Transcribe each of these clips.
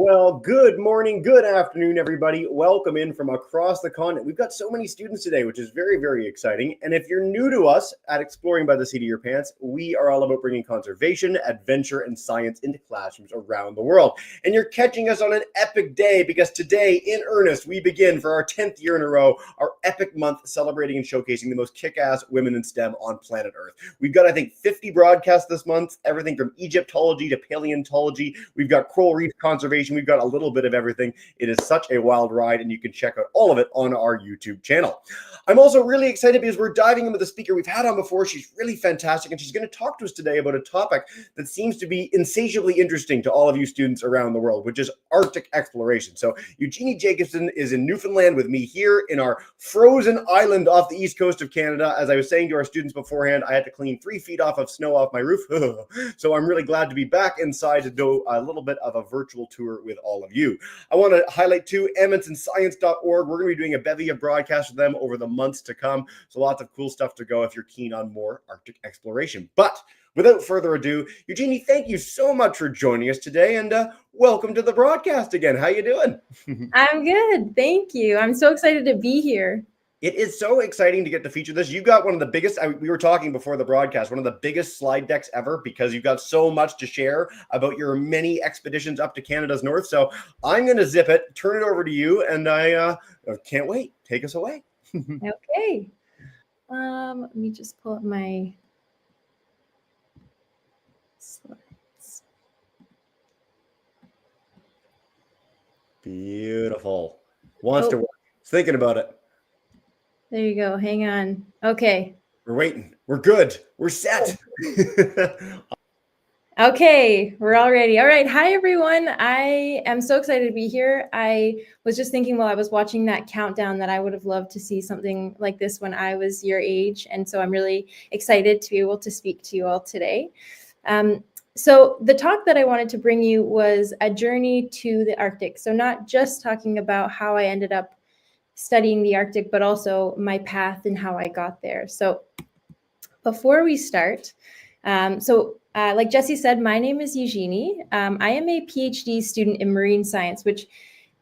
Well, good morning, good afternoon, everybody. Welcome in from across the continent. We've got so many students today, which is very, very exciting. And if you're new to us at Exploring by the Seat of Your Pants, we are all about bringing conservation, adventure, and science into classrooms around the world. And you're catching us on an epic day because today, in earnest, we begin for our 10th year in a row, our epic month celebrating and showcasing the most kick-ass women in STEM on planet Earth. We've got, I think, 50 broadcasts this month, everything from Egyptology to paleontology. We've got coral reef conservation. We've got a little bit of everything. It is such a wild ride, and you can check out all of it on our YouTube channel. I'm also really excited because we're diving into the speaker we've had on before. She's really fantastic, and she's going to talk to us today about a topic that seems to be insatiably interesting to all of you students around the world, which is Arctic exploration. So Eugenie Jacobsen is in Newfoundland with me here in our frozen island off the east coast of Canada. As I was saying to our students beforehand, I had to clean 3 feet off of snow off my roof. So I'm really glad to be back inside to do a little bit of a virtual tour with all of you. I want to highlight too, edmontonscience.org. We're going to be doing a bevy of broadcasts with them over the months to come. So lots of cool stuff to go if you're keen on more Arctic exploration. But without further ado, Eugenie, thank you so much for joining us today, and welcome to the broadcast again. How you doing? I'm good. Thank you. I'm so excited to be here. It is so exciting to get to feature this. You've got one of the biggest, we were talking before the broadcast, one of the biggest slide decks ever because you've got so much to share about your many expeditions up to Canada's north. So I'm going to zip it, turn it over to you, and I can't wait. Take us away. Okay. Let me just pull up my slides. Beautiful. Wants to work. Thinking about it. There you go. Hang on. Okay. We're waiting. We're good. We're set. Okay, we're all ready. All right. Hi, everyone. I am so excited to be here. I was just thinking while I was watching that countdown that I would have loved to see something like this when I was your age. And so I'm really excited to be able to speak to you all today. So the talk that I wanted to bring you was a journey to the Arctic. So not just talking about how I ended up studying the Arctic, but also my path and how I got there. So before we start, like Jesse said, my name is Eugenie. I am a PhD student in marine science, which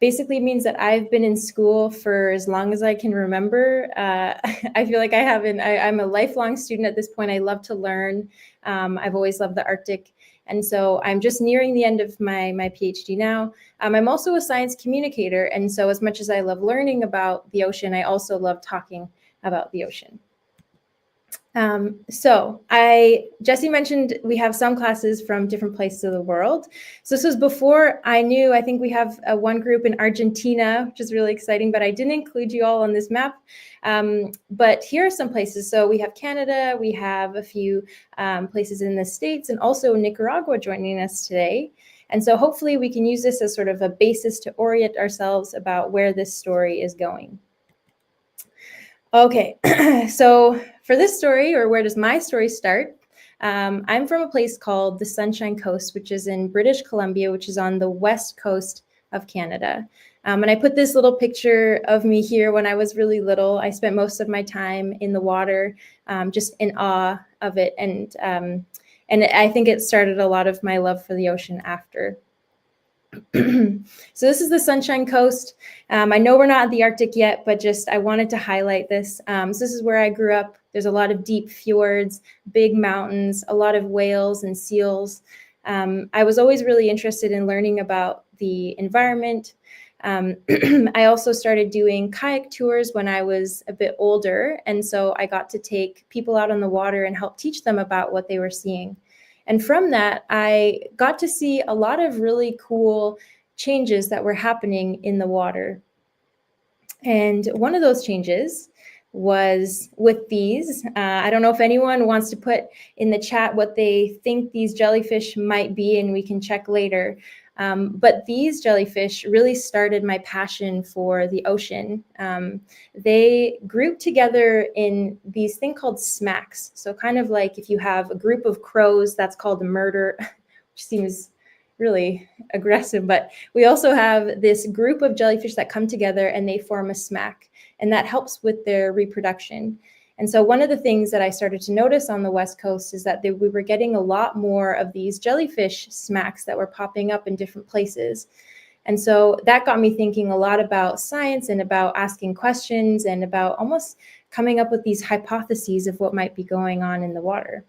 basically means that I've been in school for as long as I can remember. I feel like I'm a lifelong student at this point. I love to learn. I've always loved the Arctic. And so I'm just nearing the end of my PhD now. I'm also a science communicator. And so as much as I love learning about the ocean, I also love talking about the ocean. Jesse mentioned we have some classes from different places of the world. So this was before I knew, I think we have one group in Argentina, which is really exciting, but I didn't include you all on this map. But here are some places. So we have Canada, we have a few places in the States, and also Nicaragua joining us today. And so hopefully we can use this as sort of a basis to orient ourselves about where this story is going. Okay, so for this story, or where does my story start? I'm from a place called the Sunshine Coast, which is in British Columbia, which is on the west coast of Canada. And I put this little picture of me here when I was really little. I spent most of my time in the water, just in awe of it. And I think it started a lot of my love for the ocean after. So this is the Sunshine Coast. I know we're not at the Arctic yet, but just I wanted to highlight this. So this is where I grew up. There's a lot of deep fjords, big mountains, a lot of whales and seals. I was always really interested in learning about the environment. I also started doing kayak tours when I was a bit older. And so I got to take people out on the water and help teach them about what they were seeing. And from that, I got to see a lot of really cool changes that were happening in the water. And one of those changes was with these. I don't know if anyone wants to put in the chat what they think these jellyfish might be, and we can check later. But these jellyfish really started my passion for the ocean. They group together in these thing called smacks. So kind of like if you have a group of crows, that's called a murder, which seems really aggressive. But we also have this group of jellyfish that come together and they form a smack. And that helps with their reproduction. And so one of the things that I started to notice on the West Coast is that we were getting a lot more of these jellyfish smacks that were popping up in different places. And so that got me thinking a lot about science and about asking questions and about almost coming up with these hypotheses of what might be going on in the water.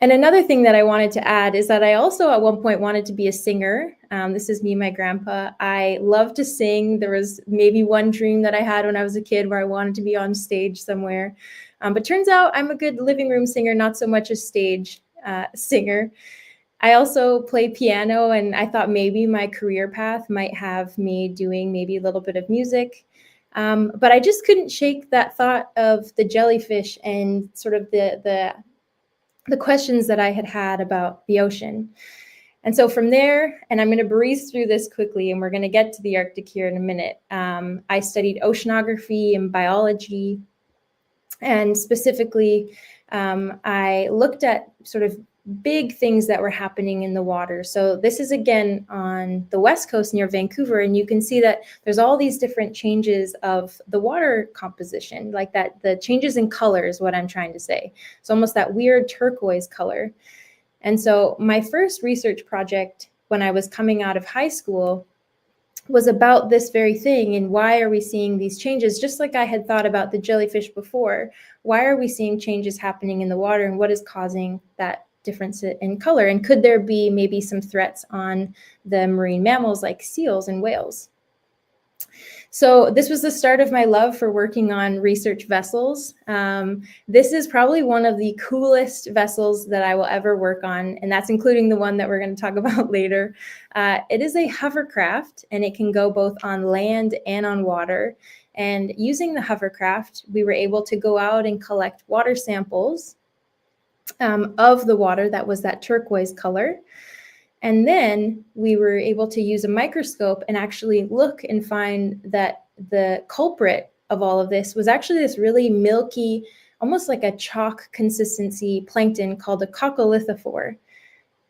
And another thing that I wanted to add is that I also at one point wanted to be a singer. This is me and my grandpa. I love to sing. There was maybe one dream that I had when I was a kid where I wanted to be on stage somewhere. But turns out I'm a good living room singer, not so much a stage singer. I also play piano, and I thought maybe my career path might have me doing maybe a little bit of music. But I just couldn't shake that thought of the jellyfish and sort of the questions that I had had about the ocean. And so from there, and I'm going to breeze through this quickly, and we're going to get to the Arctic here in a minute. I studied oceanography and biology, and specifically, I looked at sort of big things that were happening in the water. So this is again on the West Coast near Vancouver, and you can see that there's all these different changes of the water composition, like that the changes in color is what I'm trying to say. It's almost that weird turquoise color. And so my first research project when I was coming out of high school was about this very thing, and why are we seeing these changes? Just like I had thought about the jellyfish before, why are we seeing changes happening in the water, and what is causing that difference in color? And could there be maybe some threats on the marine mammals like seals and whales? So this was the start of my love for working on research vessels. This is probably one of the coolest vessels that I will ever work on, and that's including the one that we're going to talk about later. It is a hovercraft, and it can go both on land and on water. And using the hovercraft, we were able to go out and collect water samples of the water that was that turquoise color. And then we were able to use a microscope and actually look and find that the culprit of all of this was actually this really milky, almost like a chalk consistency plankton called a coccolithophore.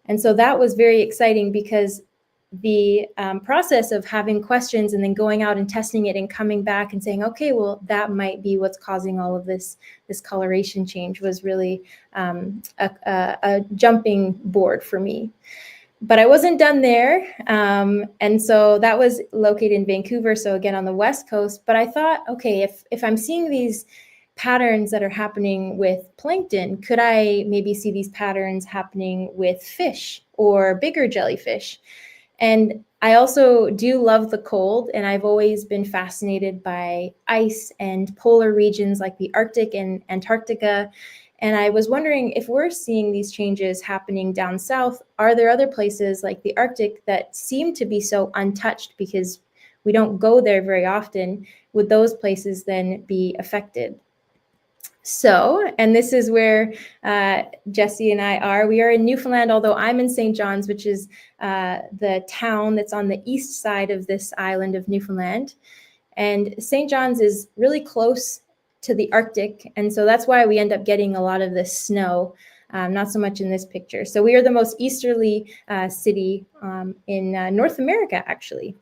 And so that was very exciting because the process of having questions and then going out and testing it and coming back and saying, okay, well, that might be what's causing all of this coloration change was really a jumping board for me. But I wasn't done there. And so that was located in Vancouver. So again, on the West Coast. But I thought, okay, if I'm seeing these patterns that are happening with plankton, could I maybe see these patterns happening with fish or bigger jellyfish? And I also do love the cold, and I've always been fascinated by ice and polar regions like the Arctic and Antarctica. And I was wondering, if we're seeing these changes happening down south, are there other places like the Arctic that seem to be so untouched because we don't go there very often? Would those places then be affected? So, and this is where Jesse and I are. We are in Newfoundland, although I'm in St. John's, which is the town that's on the east side of this island of Newfoundland. And St. John's is really close to the Arctic. And so that's why we end up getting a lot of this snow, not so much in this picture. So we are the most easterly city in North America, actually.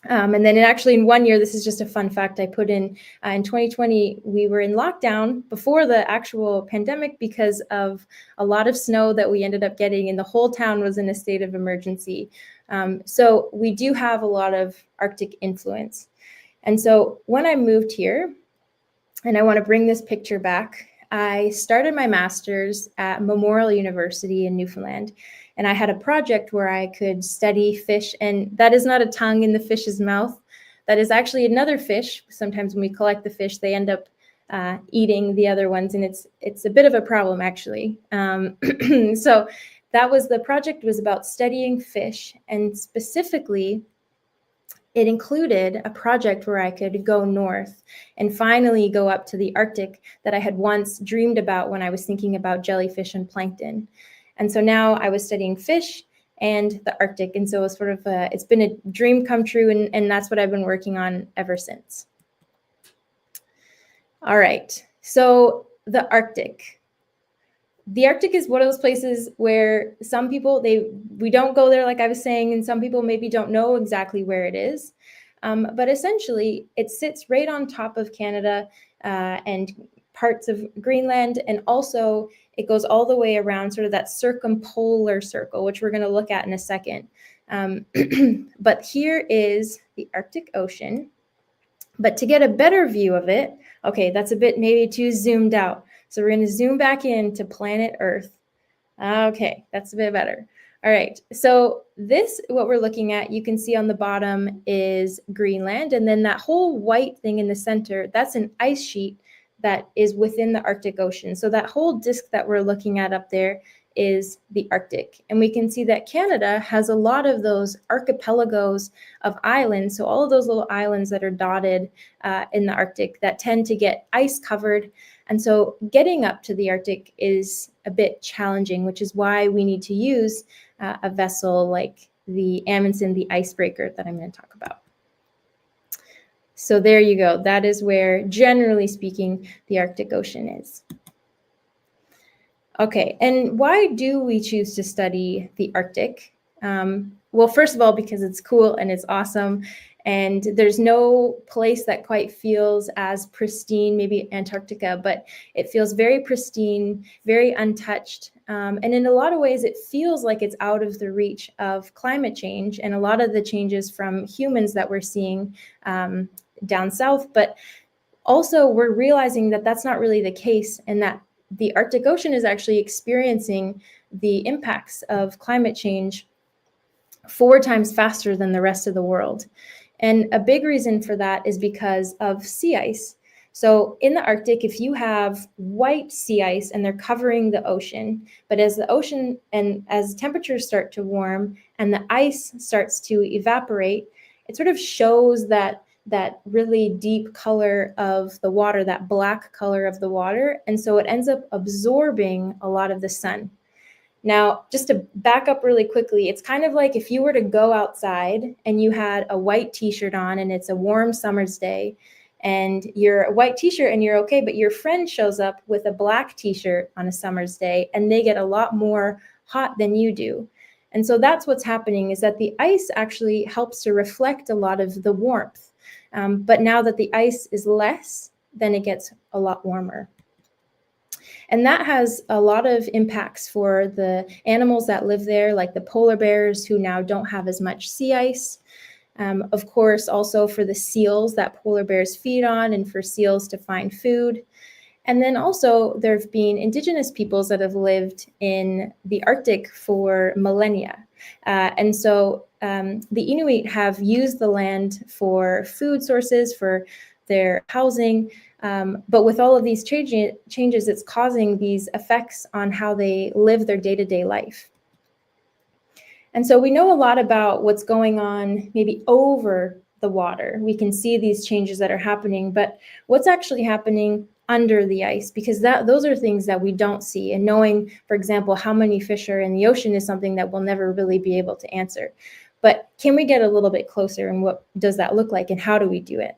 And then actually in one year, this is just a fun fact I put in 2020, we were in lockdown before the actual pandemic because of a lot of snow that we ended up getting, and the whole town was in a state of emergency. So we do have a lot of Arctic influence. And so when I moved here, and I want to bring this picture back, I started my master's at Memorial University in Newfoundland. And I had a project where I could study fish, and that is not a tongue in the fish's mouth. That is actually another fish. Sometimes when we collect the fish, they end up eating the other ones, and it's a bit of a problem, actually. So that was the project, was about studying fish, and specifically, it included a project where I could go north and finally go up to the Arctic that I had once dreamed about when I was thinking about jellyfish and plankton. And so now I was studying fish and the Arctic. And so it was sort of it's been a dream come true, and that's what I've been working on ever since. All right, so the Arctic. The Arctic is one of those places where some people, we don't go there, like I was saying, and some people maybe don't know exactly where it is. But essentially, it sits right on top of Canada and parts of Greenland, and also it goes all the way around sort of that circumpolar circle, which we're going to look at in a second. But here is the Arctic Ocean. But to get a better view of it, okay, that's a bit maybe too zoomed out. So we're going to zoom back in to planet Earth. Okay, that's a bit better. All right, so this, what we're looking at, you can see on the bottom is Greenland, and then that whole white thing in the center, that's an ice sheet that is within the Arctic Ocean. So that whole disk that we're looking at up there is the Arctic. And we can see that Canada has a lot of those archipelagos of islands. So all of those little islands that are dotted in the Arctic that tend to get ice covered. And so getting up to the Arctic is a bit challenging, which is why we need to use a vessel like the Amundsen, the icebreaker that I'm going to talk about. So there you go. That is where, generally speaking, the Arctic Ocean is. Okay, and why do we choose to study the Arctic? Well, first of all, because it's cool and it's awesome, and there's no place that quite feels as pristine, maybe Antarctica, but it feels very pristine, very untouched, and in a lot of ways, it feels like it's out of the reach of climate change and a lot of the changes from humans that we're seeing down south, but also we're realizing that that's not really the case, and that the Arctic Ocean is actually experiencing the impacts of climate change 4 times faster than the rest of the world. And a big reason for that is because of sea ice. So in the Arctic, if you have white sea ice and they're covering the ocean, but as the ocean and as temperatures start to warm and the ice starts to evaporate, it sort of shows that really deep color of the water, that black color of the water. And so it ends up absorbing a lot of the sun. Now, just to back up really quickly, it's kind of like if you were to go outside and you had a white t-shirt on and it's a warm summer's day and you're a white t-shirt and you're okay, but your friend shows up with a black t-shirt on a summer's day and they get a lot more hot than you do. And so that's what's happening, is that the ice actually helps to reflect a lot of the warmth. But now that the ice is less, then it gets a lot warmer. And that has a lot of impacts for the animals that live there, like the polar bears who now don't have as much sea ice. Of course, also for the seals that polar bears feed on and for seals to find food. And then also there have been indigenous peoples that have lived in the Arctic for millennia. And so the Inuit have used the land for food sources, for their housing. But with all of these changes, it's causing these effects on how they live their day-to-day life. And so we know a lot about what's going on maybe over the water. We can see these changes that are happening, but what's actually happening under the ice, because those are things that we don't see. And knowing, for example, how many fish are in the ocean is something that we'll never really be able to answer. But can we get a little bit closer, and what does that look like and how do we do it?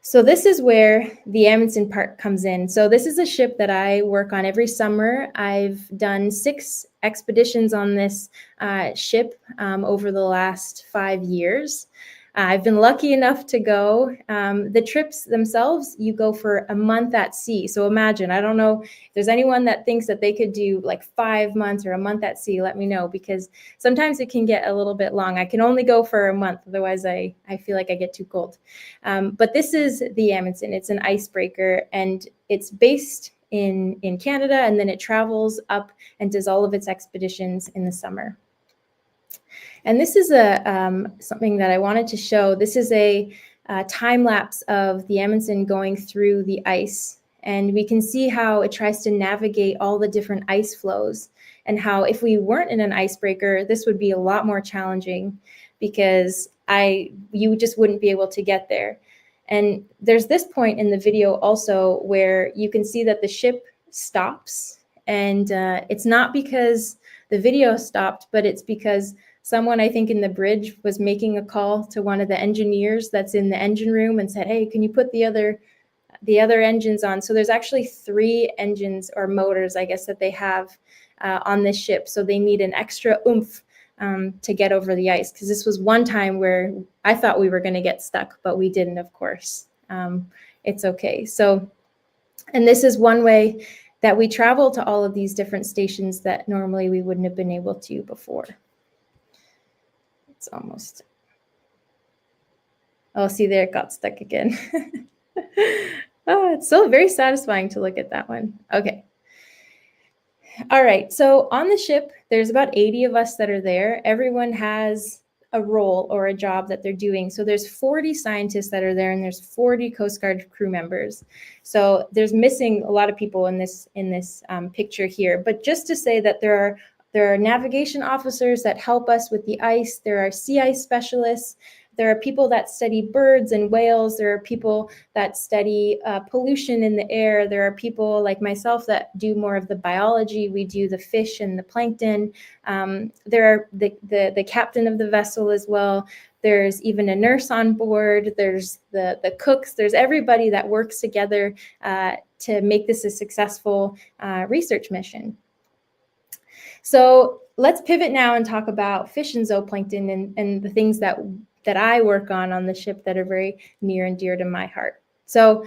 So this is where the Amundsen part comes in. So this is a ship that I work on every summer. I've done 6 expeditions on this ship over the last 5 years. I've been lucky enough to go. The trips themselves, you go for a month at sea. So imagine, I don't know if there's anyone that thinks that they could do like 5 months or a month at sea, let me know, because sometimes it can get a little bit long. I can only go for a month, otherwise I feel like I get too cold. But this is the Amundsen. It's an icebreaker, and it's based in Canada, and then it travels up and does all of its expeditions in the summer. And this is something that I wanted to show. This is a time lapse of the Amundsen going through the ice. And we can see how it tries to navigate all the different ice flows, and how if we weren't in an icebreaker, this would be a lot more challenging, because you just wouldn't be able to get there. And there's this point in the video also where you can see that the ship stops, and it's not because the video stopped, but it's because someone, I think in the bridge, was making a call to one of the engineers that's in the engine room and said, hey, can you put the other engines on? So there's actually 3 engines or motors, I guess, that they have on this ship. So they need an extra oomph to get over the ice, because this was one time where I thought we were going to get stuck, but we didn't, of course. It's okay. So, and this is one way that we travel to all of these different stations that normally we wouldn't have been able to before. It's almost, oh, see there, it got stuck again. Oh, it's so very satisfying to look at that one. Okay. All right, so on the ship, there's about 80 of us that are there. Everyone has a role or a job that they're doing. So there's 40 scientists that are there, and there's 40 Coast Guard crew members. So there's missing a lot of people in this picture here. But just to say that there are navigation officers that help us with the ice. There are sea ice specialists. There are people that study birds and whales. There are people that study pollution in the air. There are people like myself that do more of the biology. We do the fish and the plankton. There are the captain of the vessel as well. There's even a nurse on board. There's the cooks. There's everybody that works together to make this a successful research mission. So let's pivot now and talk about fish and zooplankton and the things that I work on the ship that are very near and dear to my heart. So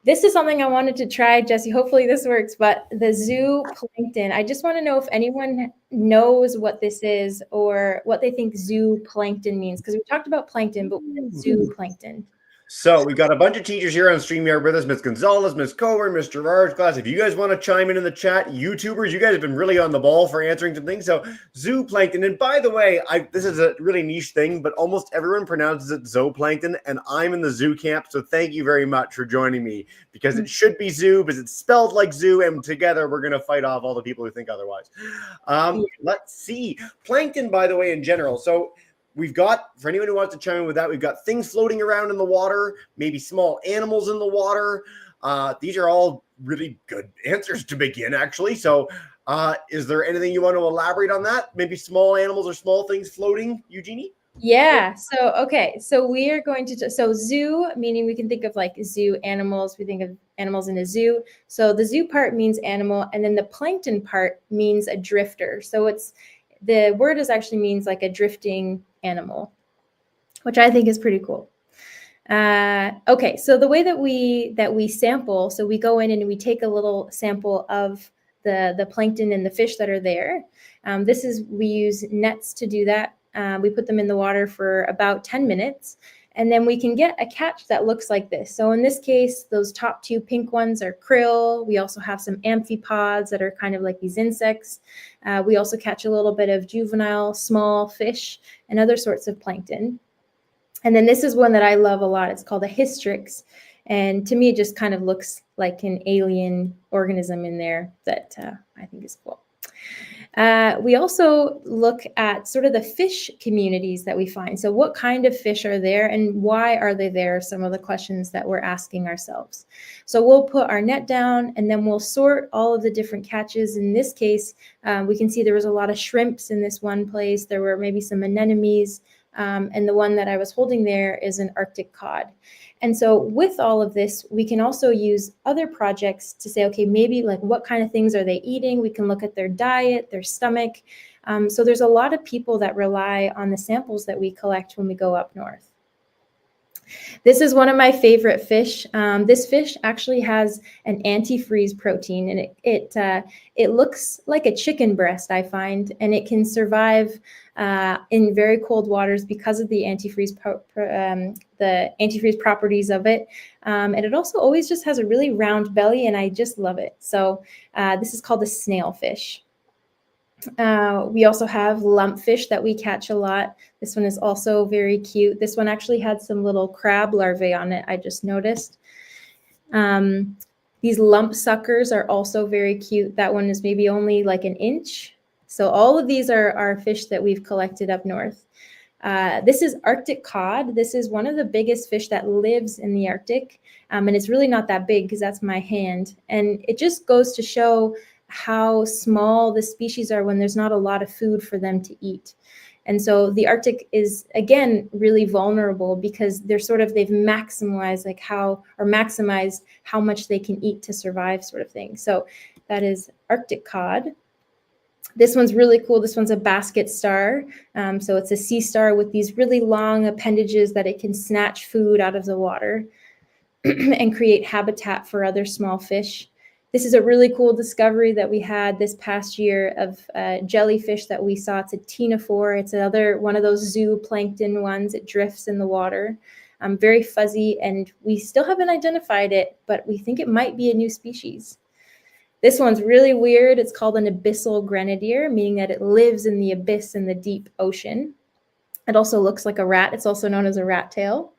this is something I wanted to try, Jesse. Hopefully this works, but the zooplankton, I just want to know if anyone knows what this is or what they think zooplankton means, because we talked about plankton, but what is zooplankton? So we've got a bunch of teachers here on StreamYard with us, Ms. Gonzalez, Ms. Coburn, Mr. Gerard's class. If you guys want to chime in the chat, YouTubers, you guys have been really on the ball for answering some things. So zooplankton, and by the way, this is a really niche thing, but almost everyone pronounces it zooplankton, and I'm in the zoo camp, so thank you very much for joining me, because it should be zoo, because it's spelled like zoo, and together we're going to fight off all the people who think otherwise. Let's see. Plankton, by the way, in general. So we've got, for anyone who wants to chime in with that, we've got things floating around in the water, maybe small animals in the water. These are all really good answers to begin, actually. So is there anything you want to elaborate on that? Maybe small animals or small things floating, Eugenie? Yeah. So, okay. So we are going to, so zoo, meaning we can think of like zoo animals. We think of animals in a zoo. So the zoo part means animal. And then the plankton part means a drifter. So the word actually means like a drifting animal, which I think is pretty cool. Okay, so the way that we sample, so we go in and we take a little sample of the plankton and the fish that are there. We use nets to do that. We put them in the water for about 10 minutes, and then we can get a catch that looks like this. So in this case, those top two pink ones are krill. We also have some amphipods that are kind of like these insects. We also catch a little bit of juvenile small fish and other sorts of plankton. And then this is one that I love a lot. It's called a hystrix. And to me, it just kind of looks like an alien organism in there that I think is cool. We also look at sort of the fish communities that we find. So what kind of fish are there and why are they there? Some of the questions that we're asking ourselves. So we'll put our net down and then we'll sort all of the different catches. In this case, we can see there was a lot of shrimps in this one place. There were maybe some anemones. And the one that I was holding there is an Arctic cod. And so with all of this, we can also use other projects to say, okay, maybe like what kind of things are they eating? We can look at their diet, their stomach. So there's a lot of people that rely on the samples that we collect when we go up north. This is one of my favorite fish. This fish actually has an antifreeze protein, and it looks like a chicken breast, I find, and it can survive in very cold waters because of the antifreeze properties of it. And it also always just has a really round belly, and I just love it. So this is called a snailfish. We also have lumpfish that we catch a lot. This one is also very cute. This one actually had some little crab larvae on it, I just noticed. These lump suckers are also very cute. That one is maybe only like an inch. So all of these are fish that we've collected up north. This is Arctic cod. This is one of the biggest fish that lives in the Arctic. And it's really not that big because that's my hand. And it just goes to show how small the species are when there's not a lot of food for them to eat. And so the Arctic is, again, really vulnerable because they've maximized how much they can eat to survive, sort of thing. So that is Arctic cod. This one's really cool. This one's a basket star. So it's a sea star with these really long appendages that it can snatch food out of the water and create habitat for other small fish. This is a really cool discovery that we had this past year of jellyfish that we saw. It's a ctenophore. It's another one of those zooplankton ones. It drifts in the water. Very fuzzy, and we still haven't identified it, but we think it might be a new species. This one's really weird. It's called an abyssal grenadier, meaning that it lives in the abyss in the deep ocean. It also looks like a rat. It's also known as a rat tail.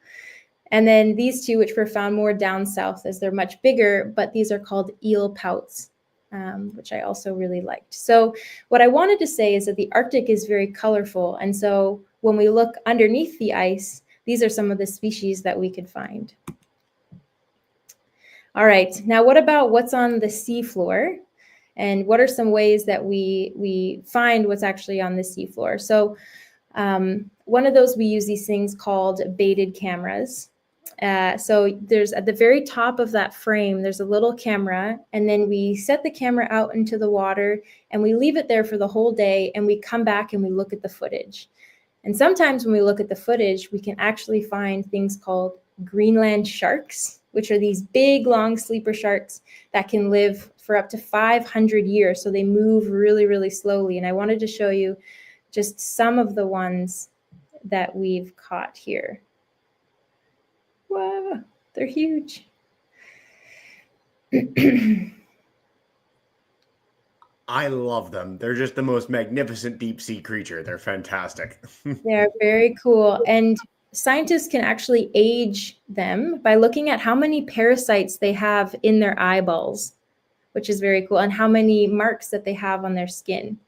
And then these two, which were found more down south as they're much bigger, but these are called eel pouts, which I also really liked. So what I wanted to say is that the Arctic is very colorful. And so when we look underneath the ice, these are some of the species that we could find. All right, now what about what's on the seafloor? And what are some ways that we find what's actually on the seafloor? So one of those, we use these things called baited cameras. So there's at the very top of that frame, there's a little camera, and then we set the camera out into the water and we leave it there for the whole day, and we come back and we look at the footage. And sometimes when we look at the footage, we can actually find things called Greenland sharks, which are these big, long sleeper sharks that can live for up to 500 years. So they move really, really slowly. And I wanted to show you just some of the ones that we've caught here. Wow, they're huge. I love them. They're just the most magnificent deep sea creature. They're fantastic. They're very cool. And scientists can actually age them by looking at how many parasites they have in their eyeballs, which is very cool, and how many marks that they have on their skin.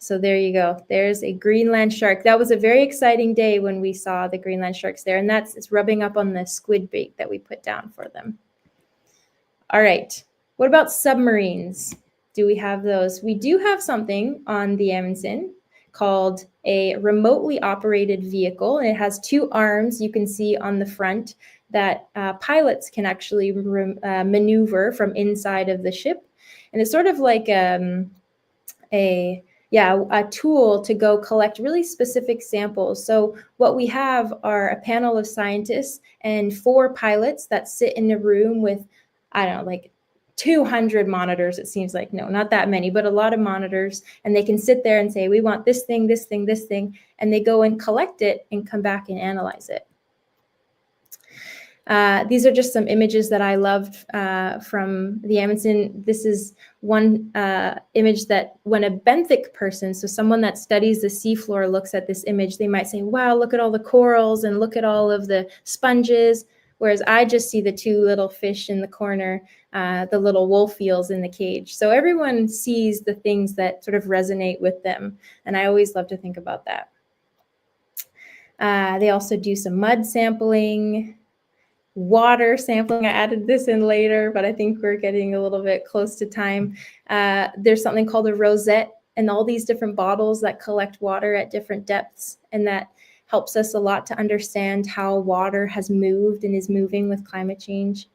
So there you go. There's a Greenland shark. That was a very exciting day when we saw the Greenland sharks there, and it's rubbing up on the squid bait that we put down for them. All right. What about submarines? Do we have those? We do have something on the Amundsen called a remotely operated vehicle, and it has two arms you can see on the front that pilots can actually maneuver from inside of the ship. And it's sort of like a tool to go collect really specific samples. So what we have are a panel of scientists and 4 pilots that sit in a room with, I don't know, like 200 monitors. It seems like, no, not that many, but a lot of monitors. And they can sit there and say, we want this thing, this thing, this thing. And they go and collect it and come back and analyze it. These are just some images that I loved from the Amundsen. This is one image that when a benthic person, so someone that studies the seafloor, looks at this image, they might say, wow, look at all the corals and look at all of the sponges. Whereas I just see the 2 little fish in the corner, the little wolf eels in the cage. So everyone sees the things that sort of resonate with them. And I always love to think about that. They also do some mud sampling, water sampling. I added this in later, but I think we're getting a little bit close to time. There's something called a rosette, and all these different bottles that collect water at different depths. And that helps us a lot to understand how water has moved and is moving with climate change.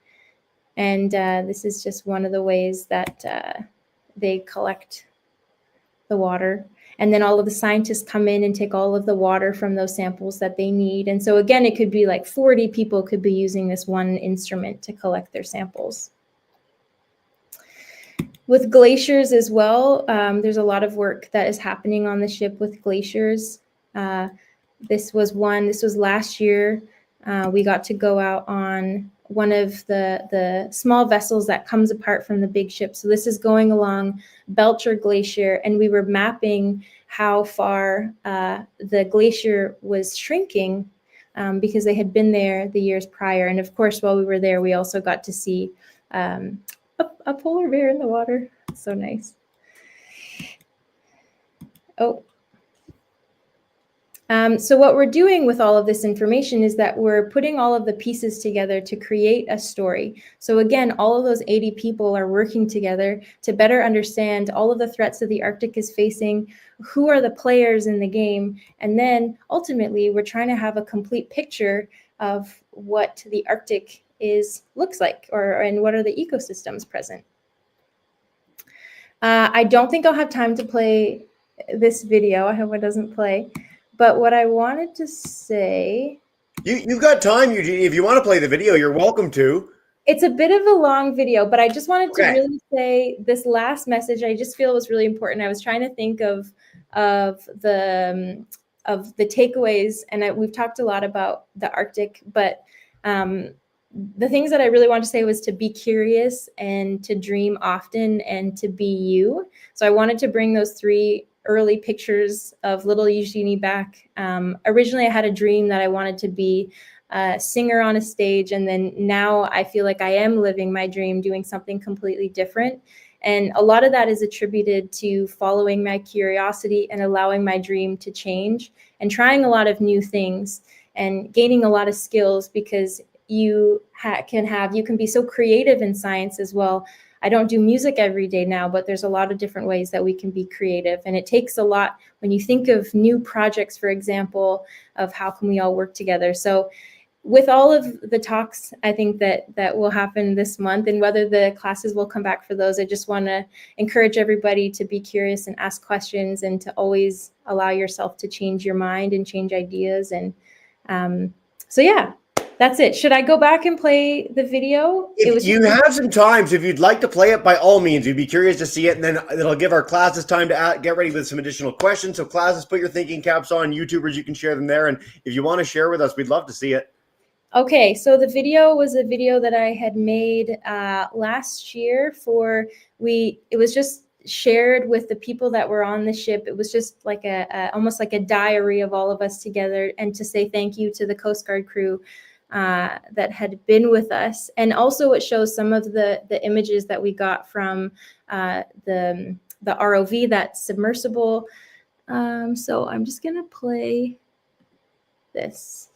And this is just one of the ways that they collect the water. And then all of the scientists come in and take all of the water from those samples that they need. And so again, it could be like 40 people could be using this one instrument to collect their samples. With glaciers as well, there's a lot of work that is happening on the ship with glaciers. This was last year. We got to go out on one of the small vessels that comes apart from the big ship. So this is going along Belcher Glacier, and we were mapping how far the glacier was shrinking because they had been there the years prior. And of course, while we were there, we also got to see a polar bear in the water. So nice. So what we're doing with all of this information is that we're putting all of the pieces together to create a story. So again, all of those 80 people are working together to better understand all of the threats that the Arctic is facing, who are the players in the game, and then ultimately we're trying to have a complete picture of what the Arctic looks like, and what are the ecosystems present. I don't think I'll have time to play this video. I hope it doesn't play. But what I wanted to say... You've got time, Eugenie. If you want to play the video, you're welcome to. It's a bit of a long video, but I just wanted to Okay. really say this last message. I just feel was really important. I was trying to think of the takeaways, and we've talked a lot about the Arctic, but the things that I really want to say was to be curious and to dream often and to be you. So I wanted to bring those 3 early pictures of little Eugenie back. Originally, I had a dream that I wanted to be a singer on a stage, and then now I feel like I am living my dream, doing something completely different. And a lot of that is attributed to following my curiosity and allowing my dream to change and trying a lot of new things and gaining a lot of skills, because you can be so creative in science as well. I don't do music every day now, but there's a lot of different ways that we can be creative. And it takes a lot when you think of new projects, for example, of how can we all work together. So with all of the talks, I think that will happen this month, and whether the classes will come back for those, I just want to encourage everybody to be curious and ask questions, and to always allow yourself to change your mind and change ideas. And so yeah, that's it. Should I go back and play the video? If you have some time, so if you'd like to play it, by all means, we'd be curious to see it, and then it'll give our classes time to get ready with some additional questions. So classes, put your thinking caps on. YouTubers, you can share them there, and if you want to share with us, we'd love to see it. Okay, so the video was a video that I had made last year it was just shared with the people that were on the ship. It was just like almost like a diary of all of us together, and to say thank you to the Coast Guard crew that had been with us. And also it shows some of the images that we got from the ROV, that submersible. So I'm just gonna play this.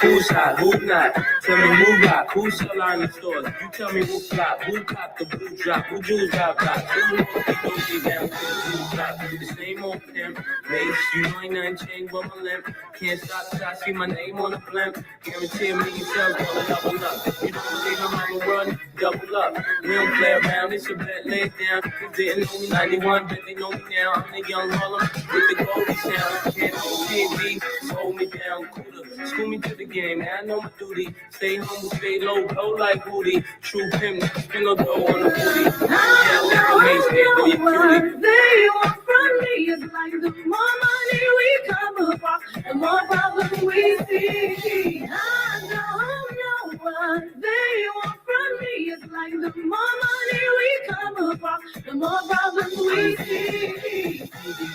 Who's hot, who not? Tell me who rock, who sell out in the stores. You tell me who flop, who cop the blue drop, who jewels got blocked. Who know they don't get down to the blue drop. The same old pimp, mace, you know ain't nothing changed with my limp. Can't stop till I see my name on the blimp. Guarantee a million sales gonna double up. You don't believe I'm on the run, double up. We don't play around, it's a bet laid down. They didn't know me 91, but they know me now. I'm the young Harlem with the Goldie sound. Can't hold me, hold me down, cooler. School me to the game, now I know my duty. Stay humble, stay low, blow like Woody. True pimp, spin a dough on the booty. What they want from me is like the more money we come across, the more problems we see. I know what they want from me is like the more money we come across, the more problems we see.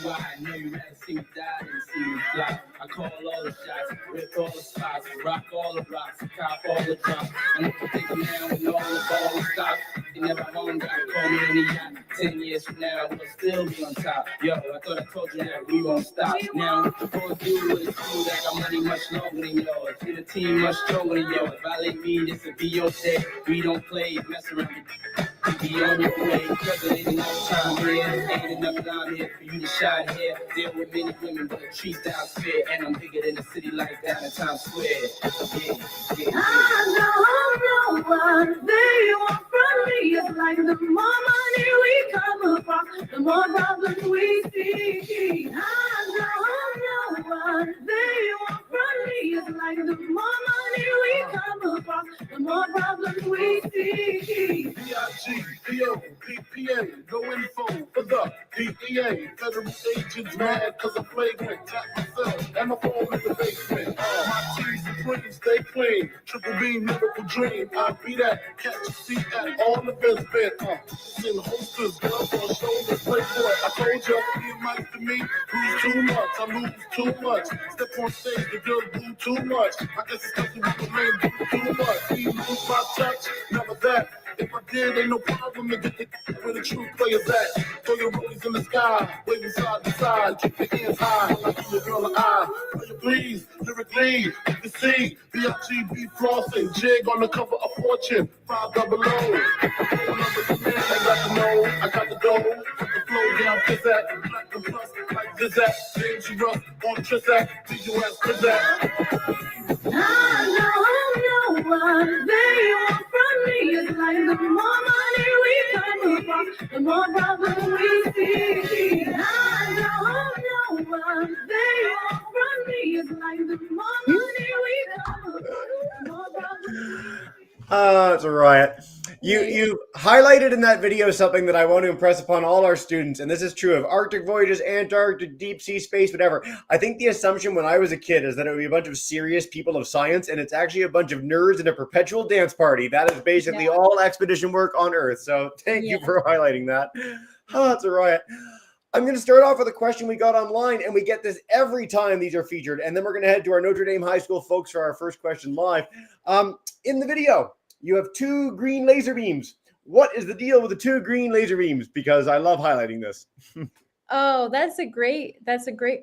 I know you rather see me die than see me fly. I call all the shots, rip all the spots, rock all the rocks, cop all the drops. I never think of now when all the ball stops. They never home, gotta call me in the yacht. 10 years from now, we'll still be on top. Yo, I thought I told you that we won't stop. Now, what you gonna do with a crew that got money much longer than yours? Get a team much stronger than yours. Violate me, this will be your day. We don't play, mess around. Be on your way, cause it ain't enough time here. Ain't enough time here for you to shine here. Deal with many women, but the treat down fair. And I'm bigger than the city like down in Times Square. I know what they want from me is like the more money we come across, the more problems we see. I know what they want from me is like the more money we come across, the more problems we see. B.I.G.P.O. P.P.A. No info for the DEA. Federal agents mad cause I'm flagrant. Tap myself and my phone in the basement. My T's supreme, stay clean. Triple B, miracle dream. I be that. Catch a seat at all events been. Send hostess, girls on shoulders. Playboy, I told you, be nice to me. Lose too much, I lose too much. Step on stage, the girls do too much. I guess it's cause the man do too much. He lose my touch, never that. If I did, ain't no problem to get the where the true players at. Throw your rollies in the sky, waving side to side, keep your hands high, like your girl in the eye. Play it please, lyrically, you can see B.I.G.B. flossing, jig on the cover of Fortune, 500. Phone number to man, I got the know, I got the dough, put the flow down, pizzazz, black and plus, like Zizak, dangerous, on Trizak, DJ West, Pizzazz. I know what they want from me is like the more money we come across, the more problems we see. I don't know what they want from me is like the more money we come across, the more problems we see. It's a riot. You highlighted in that video something that I want to impress upon all our students, and this is true of Arctic voyages, Antarctic, deep sea space, whatever. I think the assumption when I was a kid is that it would be a bunch of serious people of science, and it's actually a bunch of nerds in a perpetual dance party. That is basically all expedition work on Earth. So thank you for highlighting that. Oh, it's a riot. I'm going to start off with a question we got online, and we get this every time these are featured, and then we're going to head to our Notre Dame High School folks for our first question live. In the video, you have 2 green laser beams. What is the deal with the 2 green laser beams? Because I love highlighting this. Oh, that's a great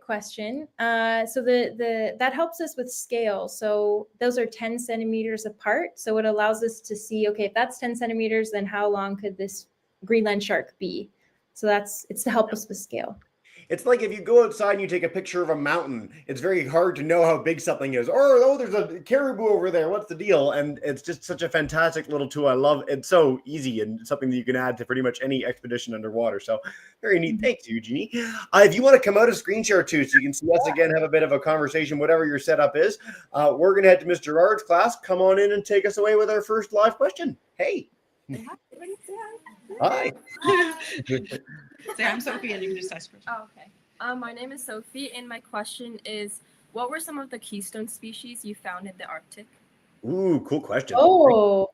question. So that helps us with scale. So those are 10 centimeters apart. So it allows us to see, okay, if that's 10 centimeters, then how long could this Greenland shark be? So it's to help us with scale. It's like if you go outside and you take a picture of a mountain, it's very hard to know how big something is. Or, oh, there's a caribou over there. What's the deal? And it's just such a fantastic little tool. I love it. It's so easy and something that you can add to pretty much any expedition underwater. So very neat. Thanks, Eugenie. If you want to come out of screen share too, so you can see us again, have a bit of a conversation, whatever your setup is, we're going to head to Mr. Gerard's class. Come on in and take us away with our first live question. Hey. Hi. I'm Sophie, and you can just ask questions. Oh, okay. My name is Sophie, and my question is, what were some of the keystone species you found in the Arctic? Ooh, cool question. Oh,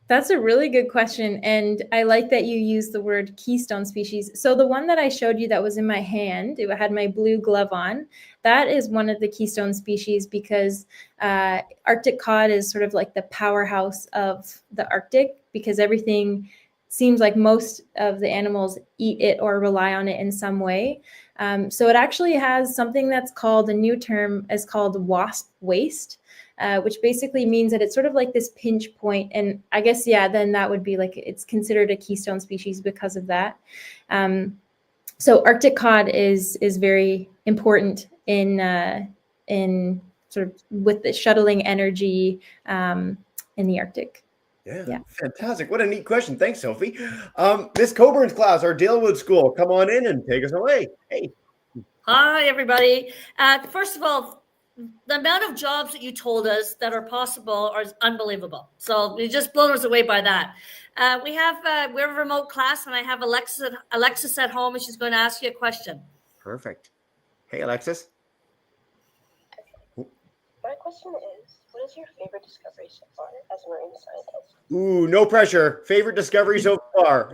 that's a really good question. And I like that you use the word keystone species. So the one that I showed you that was in my hand, it had my blue glove on, that is one of the keystone species because Arctic cod is sort of like the powerhouse of the Arctic because everything seems like most of the animals eat it or rely on it in some way. So it actually has something that's called, a new term is called wasp waist, which basically means that it's sort of like this pinch point. And I guess, then that would be like, it's considered a keystone species because of that. So Arctic cod is very important in sort of with the shuttling energy in the Arctic. Yeah, fantastic. What a neat question. Thanks, Sophie. Miss Coburn's class, our Dalewood School. Come on in and take us away. Hey. Hi, everybody. First of all, the amount of jobs that you told us that are possible are unbelievable. So you just blown us away by that. We're a remote class, and I have Alexis at home, and she's going to ask you a question. Perfect. Hey, Alexis. My question is, what is your favorite discovery so far as a marine scientist? Ooh, no pressure. Favorite discovery so far?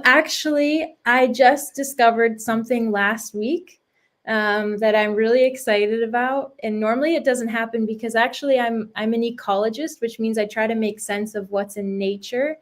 Actually, I just discovered something last week that I'm really excited about. And normally it doesn't happen because actually I'm an ecologist, which means I try to make sense of what's in nature.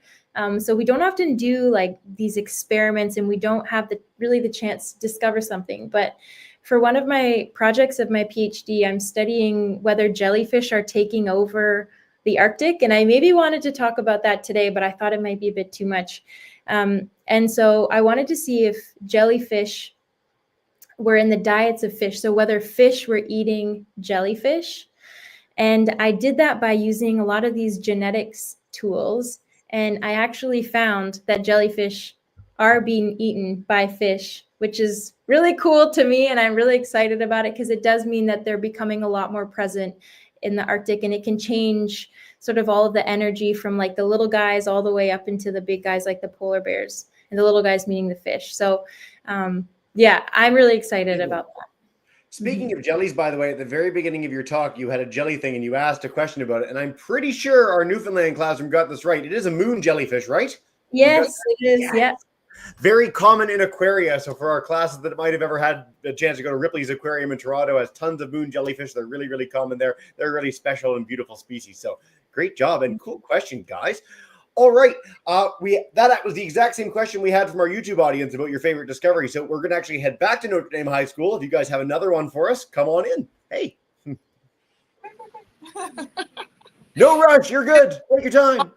So we don't often do like these experiments and we don't have the chance to discover something. But for one of my projects of my PhD, I'm studying whether jellyfish are taking over the Arctic. And I maybe wanted to talk about that today, but I thought it might be a bit too much. And so I wanted to see if jellyfish were in the diets of fish. So whether fish were eating jellyfish. And I did that by using a lot of these genetics tools. And I actually found that jellyfish are being eaten by fish, which is really cool to me. And I'm really excited about it because it does mean that they're becoming a lot more present in the Arctic, and it can change sort of all of the energy from like the little guys all the way up into the big guys like the polar bears, and the little guys meaning the fish. So I'm really excited about that. Speaking of jellies, by the way, at the very beginning of your talk, you had a jelly thing and you asked a question about it. And I'm pretty sure our Newfoundland classroom got this right. It is a moon jellyfish, right? Yes, it is. Yes. Yeah. Very common in aquaria. So for our classes that might have ever had a chance to go to Ripley's Aquarium in Toronto, has tons of moon jellyfish. They're really, really common there. They're really special and beautiful species. So great job and cool question, guys. All right. That was the exact same question we had from our YouTube audience about your favorite discovery. So we're going to actually head back to Notre Dame High School. If you guys have another one for us, come on in. Hey. No rush. You're good. Take your time.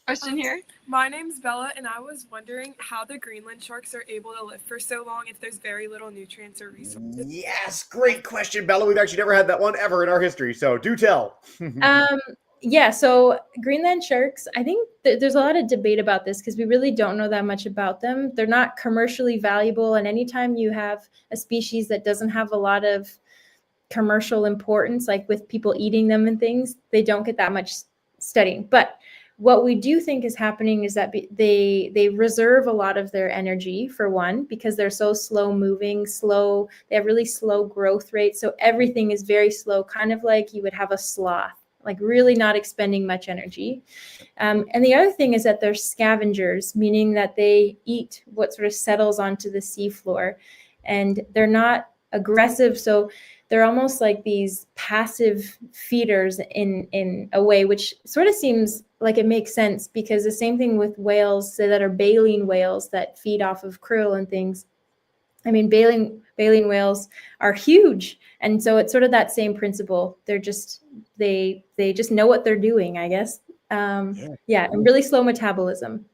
Question here. My name's Bella, and I was wondering how the Greenland sharks are able to live for so long if there's very little nutrients or resources. Yes, great question, Bella. We've actually never had that one ever in our history, so do tell. Yeah, so Greenland sharks, I think there's a lot of debate about this because we really don't know that much about them. They're not commercially valuable, and anytime you have a species that doesn't have a lot of commercial importance, like with people eating them and things, they don't get that much studying. But what we do think is happening is that they reserve a lot of their energy, for one, because they're so slow moving, slow. They have really slow growth rates, so everything is very slow, kind of like you would have a sloth, like really not expending much energy. And the other thing is that they're scavengers, meaning that they eat what sort of settles onto the seafloor, and they're not aggressive. So they're almost like these passive feeders in a way, which sort of seems like it makes sense, because the same thing with whales that are baleen whales that feed off of krill and things. I mean, baleen whales are huge, and so it's sort of that same principle. They're just they just know what they're doing, I guess. Yeah, and really slow metabolism.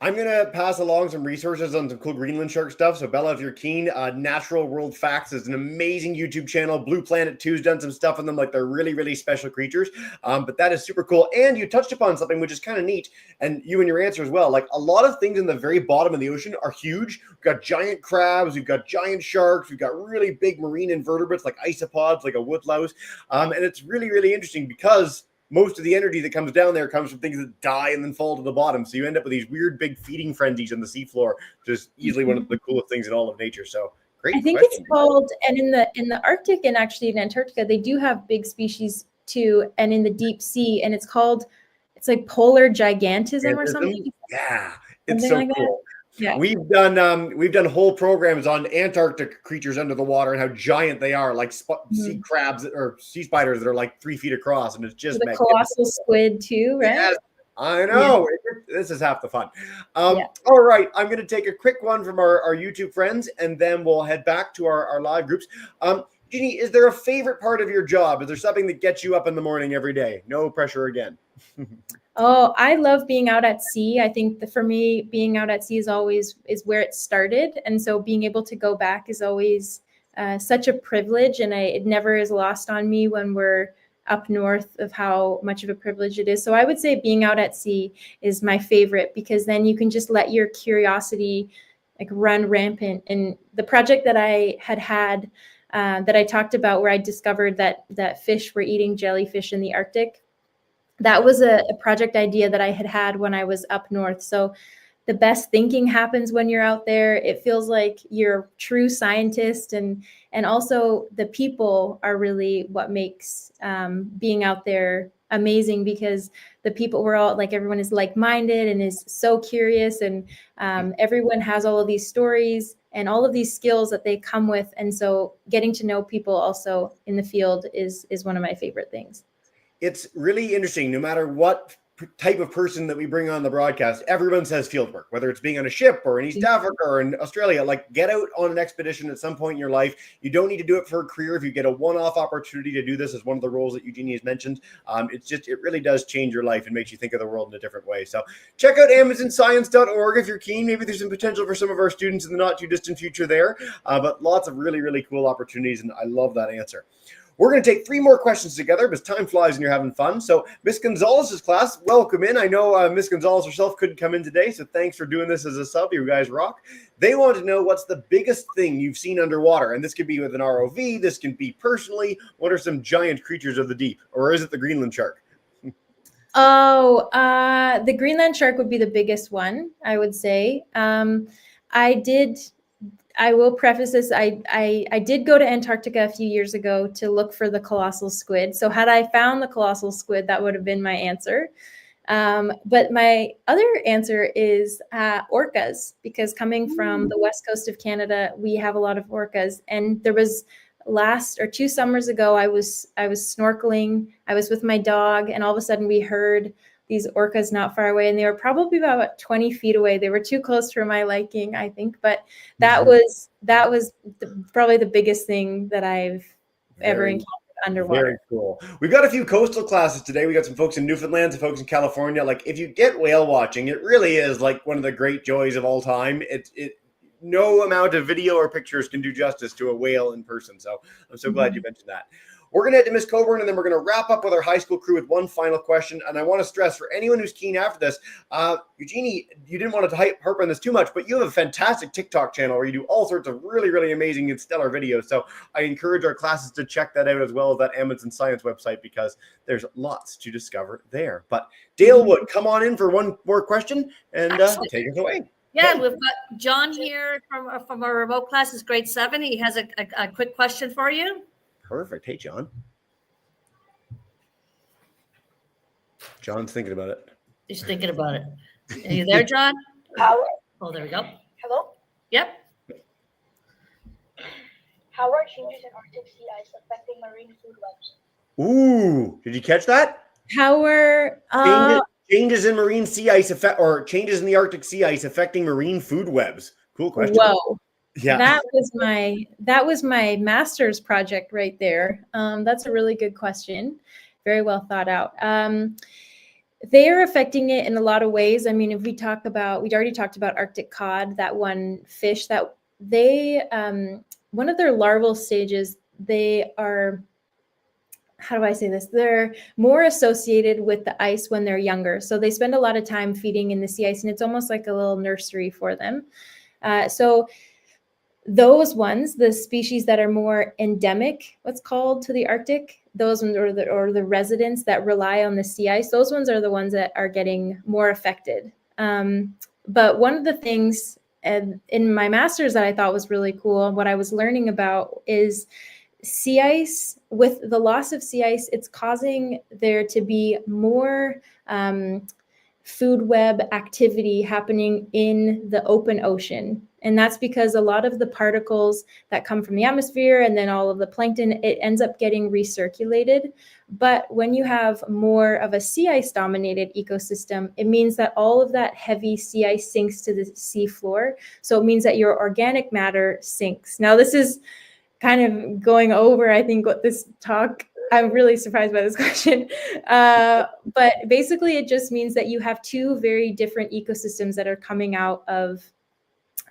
I'm going to pass along some resources on some cool Greenland shark stuff. So, Bella, if you're keen, Natural World Facts is an amazing YouTube channel. Blue Planet 2's done some stuff on them, like they're really, really special creatures. But that is super cool. And you touched upon something which is kind of neat, and you and your answer as well. Like a lot of things in the very bottom of the ocean are huge. We've got giant crabs, we've got giant sharks, we've got really big marine invertebrates like isopods, like a woodlouse. And it's really, really interesting because most of the energy that comes down there comes from things that die and then fall to the bottom. So you end up with these weird big feeding frenzies on the seafloor, which is easily one of the coolest things in all of nature. So great. I think question. it's called, and in the Arctic and actually in Antarctica, they do have big species too, and in the deep sea, and it's like polar gigantism or something. Yeah, it's Something so like that. cool. Yeah. We've done whole programs on Antarctic creatures under the water and how giant they are, like sea crabs or sea spiders that are like 3 feet across, and it's just The colossal squid too, right? Yes, I know. Yeah. This is half the fun. All right, I'm going to take a quick one from our YouTube friends, and then we'll head back to our live groups. Eugenie, is there a favorite part of your job? Is there something that gets you up in the morning every day? No pressure again. Oh, I love being out at sea. I think that for me, being out at sea is where it started. And so being able to go back is always such a privilege. And it never is lost on me when we're up north of how much of a privilege it is. So I would say being out at sea is my favorite, because then you can just let your curiosity like run rampant. And the project that I had that I talked about, where I discovered that fish were eating jellyfish in the Arctic, that was a project idea that I had when I was up north. So the best thinking happens when you're out there. It feels like you're a true scientist, and also the people are really what makes being out there amazing, because the people, we're all like, everyone is like-minded and is so curious, and everyone has all of these stories and all of these skills that they come with. And so getting to know people also in the field is one of my favorite things. It's really interesting. No matter what type of person that we bring on the broadcast, everyone says field work, whether it's being on a ship or in East Africa or in Australia. Like, get out on an expedition at some point in your life. You don't need to do it for a career. If you get a one-off opportunity to do this as one of the roles that Eugenie has mentioned, it really does change your life and makes you think of the world in a different way. So check out AmazonScience.org if you're keen. Maybe there's some potential for some of our students in the not too distant future there, but lots of really, really cool opportunities, and I love that answer. We're going to take 3 more questions together because time flies and you're having fun. So Miss Gonzalez's class, welcome in. I know Miss Gonzalez herself couldn't come in today, so thanks for doing this as a sub. You guys rock. They want to know, what's the biggest thing you've seen underwater? And this could be with an ROV. This can be personally. What are some giant creatures of the deep? Or is it the Greenland shark? The Greenland shark would be the biggest one, I would say. I will preface this. I did go to Antarctica a few years ago to look for the colossal squid. So had I found the colossal squid, that would have been my answer. But my other answer is orcas, because coming from the west coast of Canada, we have a lot of orcas. And there was 2 summers ago, I was snorkeling. I was with my dog, and all of a sudden we heard these orcas not far away, and they were probably about 20 feet away. They were too close for my liking, I think, but that was probably the biggest thing that I've ever encountered underwater. Very cool. We've got a few coastal classes today. We got some folks in Newfoundland, some folks in California. Like, if you get whale watching, it really is like one of the great joys of all time. No amount of video or pictures can do justice to a whale in person. So I'm so glad you mentioned that. We're going to head to Miss Coburn, and then we're going to wrap up with our high school crew with one final question. And I want to stress for anyone who's keen after this, Eugenie, you didn't want to harp on this too much, but you have a fantastic TikTok channel where you do all sorts of really, really amazing and stellar videos. So I encourage our classes to check that out, as well as that Amundsen Science website, because there's lots to discover there. But Dale Wood, come on in for one more question and take us away. Yeah, we've got John here from our remote class. It's grade 7. He has a quick question for you. Perfect. Hey, John. John's thinking about it. He's thinking about it. Are you there, John? How Oh, there we go. hello? Yep. How are changes in Arctic sea ice affecting marine food webs? Ooh, did you catch that? How are Changes in marine sea ice changes in the Arctic sea ice affecting marine food webs? Cool question. whoa. Yeah. That was my master's project right there. That's a really good question. Very well thought out. They are affecting it in a lot of ways. I mean, if we'd already talked about Arctic cod, that one fish that they, one of their larval stages, they are, how do I say this? They're more associated with the ice when they're younger. So they spend a lot of time feeding in the sea ice, and it's almost like a little nursery for them. So those ones, the species that are more endemic, what's called, to the Arctic, those ones, or the residents that rely on the sea ice, those ones are the ones that are getting more affected. But one of the things in my master's that I thought was really cool, what I was learning about is sea ice. With the loss of sea ice, it's causing there to be more food web activity happening in the open ocean. And that's because a lot of the particles that come from the atmosphere and then all of the plankton, it ends up getting recirculated. But when you have more of a sea ice dominated ecosystem, it means that all of that heavy sea ice sinks to the sea floor. So it means that your organic matter sinks. Now, this is kind of going over, I think, what this talk, I'm really surprised by this question. But basically, it just means that you have two very different ecosystems that are coming out of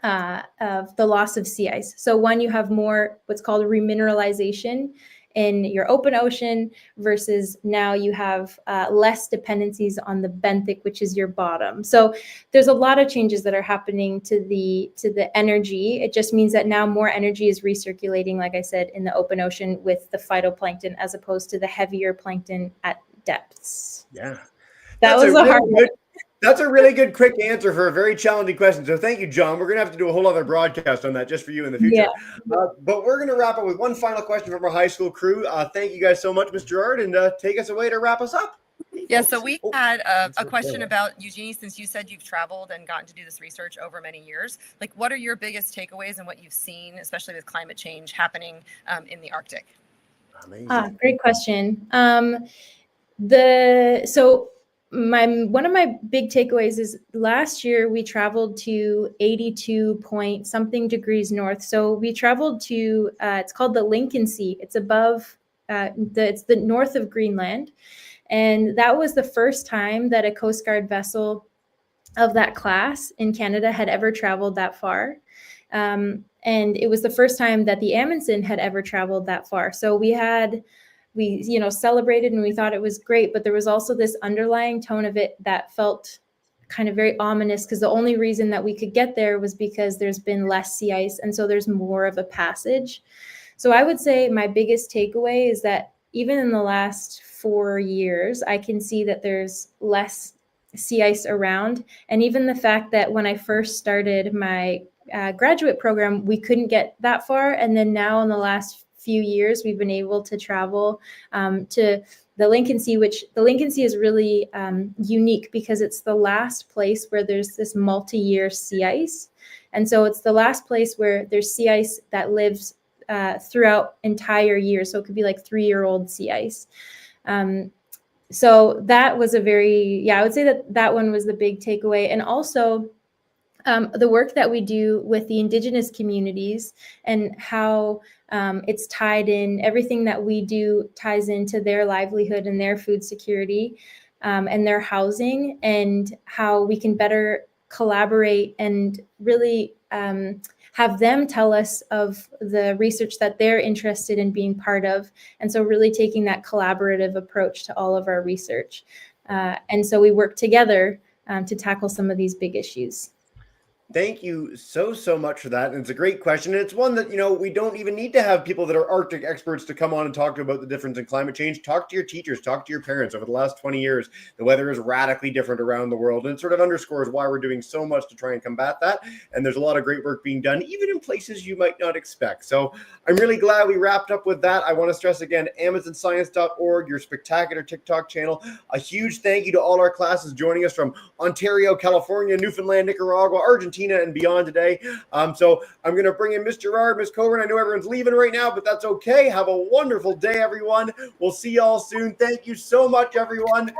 the loss of sea ice. So one, you have more what's called remineralization in your open ocean, versus now you have less dependencies on the benthic, which is your bottom. So there's a lot of changes that are happening to the energy. It just means that now more energy is recirculating, like I said, in the open ocean with the phytoplankton, as opposed to the heavier plankton at depths. Yeah. That was a hard one. That's a really good, quick answer for a very challenging question. So thank you, John. We're going to have to do a whole other broadcast on that just for you in the future. Yeah. But we're going to wrap up with one final question from our high school crew. Thank you guys so much, Mr. Gerard, and take us away to wrap us up. Yeah, so we had a question about Eugenie, since you said you've traveled and gotten to do this research over many years. Like, what are your biggest takeaways and what you've seen, especially with climate change happening in the Arctic? Amazing. Great question. One of my big takeaways is last year we traveled to 82 point something degrees north. So we traveled to, it's called the Lincoln Sea. It's above, it's the north of Greenland. And that was the first time that a Coast Guard vessel of that class in Canada had ever traveled that far. And it was the first time that the Amundsen had ever traveled that far. So we celebrated and we thought it was great, but there was also this underlying tone of it that felt kind of very ominous, because the only reason that we could get there was because there's been less sea ice, and so there's more of a passage. So I would say my biggest takeaway is that even in the last 4 years, I can see that there's less sea ice around. And even the fact that when I first started my graduate program, we couldn't get that far. And then now in the last few years, we've been able to travel to the Lincoln Sea, which the Lincoln Sea is really unique because it's the last place where there's this multi-year sea ice. And so it's the last place where there's sea ice that lives throughout entire years. So it could be like 3-year-old sea ice. So that was I would say that one was the big takeaway. And also the work that we do with the Indigenous communities and how it's tied in, everything that we do ties into their livelihood and their food security and their housing, and how we can better collaborate and really have them tell us of the research that they're interested in being part of. And so really taking that collaborative approach to all of our research. And so we work together to tackle some of these big issues. Thank you so much for that. And it's a great question. And it's one that, we don't even need to have people that are Arctic experts to come on and talk about the difference in climate change. Talk to your teachers, talk to your parents. Over the last 20 years, the weather is radically different around the world. And it sort of underscores why we're doing so much to try and combat that. And there's a lot of great work being done, even in places you might not expect. So I'm really glad we wrapped up with that. I want to stress again, AmazonScience.org, your spectacular TikTok channel. A huge thank you to all our classes joining us from Ontario, California, Newfoundland, Nicaragua, Argentina, and beyond today. So I'm going to bring in Miss Gerard, Miss Coburn. I know everyone's leaving right now, but that's okay. Have a wonderful day, everyone. We'll see y'all soon. Thank you so much, everyone.